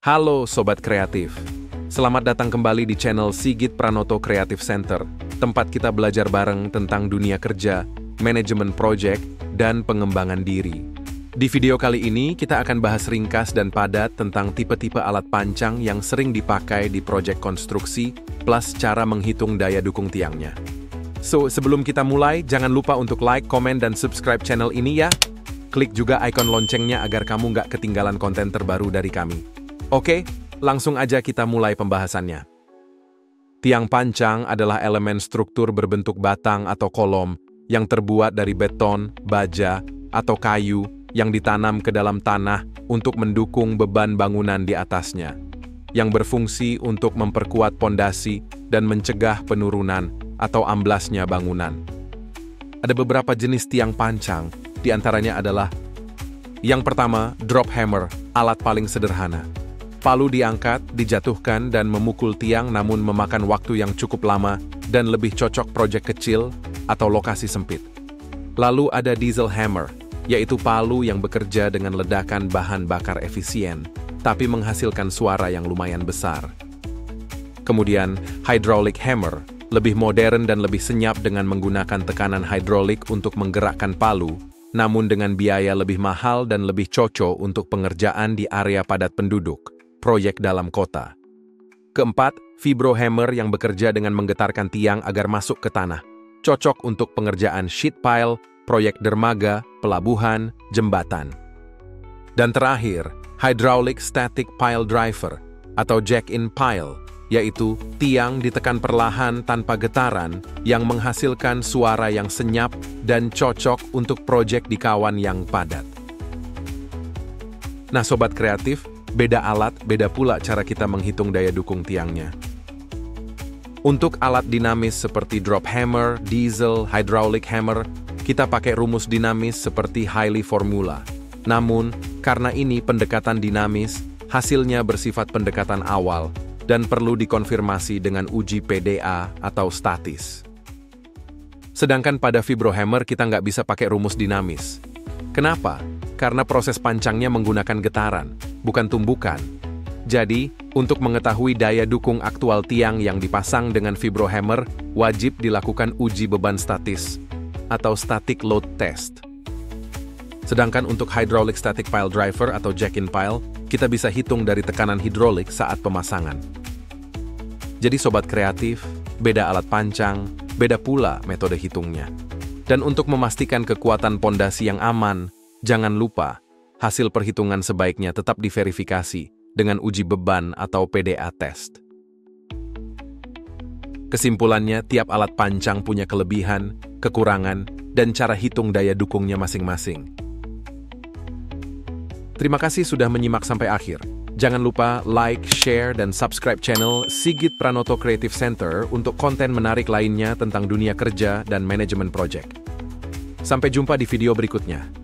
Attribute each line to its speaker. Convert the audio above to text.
Speaker 1: Halo Sobat Kreatif, selamat datang kembali di channel Sigit Pranoto Creative Center, tempat kita belajar bareng tentang dunia kerja, manajemen proyek, dan pengembangan diri. Di video kali ini, kita akan bahas ringkas dan padat tentang tipe-tipe alat pancang yang sering dipakai di proyek konstruksi, plus cara menghitung daya dukung tiangnya. So, sebelum kita mulai, jangan lupa untuk like, komen, dan subscribe channel ini ya. Klik juga ikon loncengnya agar kamu nggak ketinggalan konten terbaru dari kami. Oke, langsung aja kita mulai pembahasannya. Tiang pancang adalah elemen struktur berbentuk batang atau kolom yang terbuat dari beton, baja, atau kayu yang ditanam ke dalam tanah untuk mendukung beban bangunan di atasnya, yang berfungsi untuk memperkuat pondasi dan mencegah penurunan atau amblasnya bangunan. Ada beberapa jenis tiang pancang, di antaranya adalah yang pertama, drop hammer, alat paling sederhana. Palu diangkat, dijatuhkan, dan memukul tiang namun memakan waktu yang cukup lama dan lebih cocok proyek kecil atau lokasi sempit. Lalu ada diesel hammer, yaitu palu yang bekerja dengan ledakan bahan bakar efisien, tapi menghasilkan suara yang lumayan besar. Kemudian, hydraulic hammer, lebih modern dan lebih senyap dengan menggunakan tekanan hidrolik untuk menggerakkan palu, namun dengan biaya lebih mahal dan lebih cocok untuk pengerjaan di area padat penduduk, proyek dalam kota. Keempat, vibro hammer yang bekerja dengan menggetarkan tiang agar masuk ke tanah. Cocok untuk pengerjaan sheet pile, proyek dermaga, pelabuhan, jembatan. Dan terakhir, hydraulic static pile driver atau jack-in pile, yaitu tiang ditekan perlahan tanpa getaran yang menghasilkan suara yang senyap dan cocok untuk proyek di kawan yang padat. Nah Sobat Kreatif, beda alat, beda pula cara kita menghitung daya dukung tiangnya. Untuk alat dinamis seperti drop hammer, diesel, hydraulic hammer, kita pakai rumus dinamis seperti Hailey formula. Namun, karena ini pendekatan dinamis, hasilnya bersifat pendekatan awal dan perlu dikonfirmasi dengan uji PDA atau statis. Sedangkan pada vibro hammer kita nggak bisa pakai rumus dinamis. Kenapa? Karena proses pancangnya menggunakan getaran, bukan tumbukan. Jadi, untuk mengetahui daya dukung aktual tiang yang dipasang dengan vibro hammer, wajib dilakukan uji beban statis atau static load test. Sedangkan untuk hydraulic static pile driver atau jack-in pile, kita bisa hitung dari tekanan hidrolik saat pemasangan. Jadi Sobat Kreatif, beda alat pancang, beda pula metode hitungnya. Dan untuk memastikan kekuatan pondasi yang aman, jangan lupa, hasil perhitungan sebaiknya tetap diverifikasi dengan uji beban atau PDA test. Kesimpulannya, tiap alat pancang punya kelebihan, kekurangan, dan cara hitung daya dukungnya masing-masing. Terima kasih sudah menyimak sampai akhir. Jangan lupa like, share, dan subscribe channel Sigit Pranoto Creative Center untuk konten menarik lainnya tentang dunia kerja dan manajemen proyek. Sampai jumpa di video berikutnya.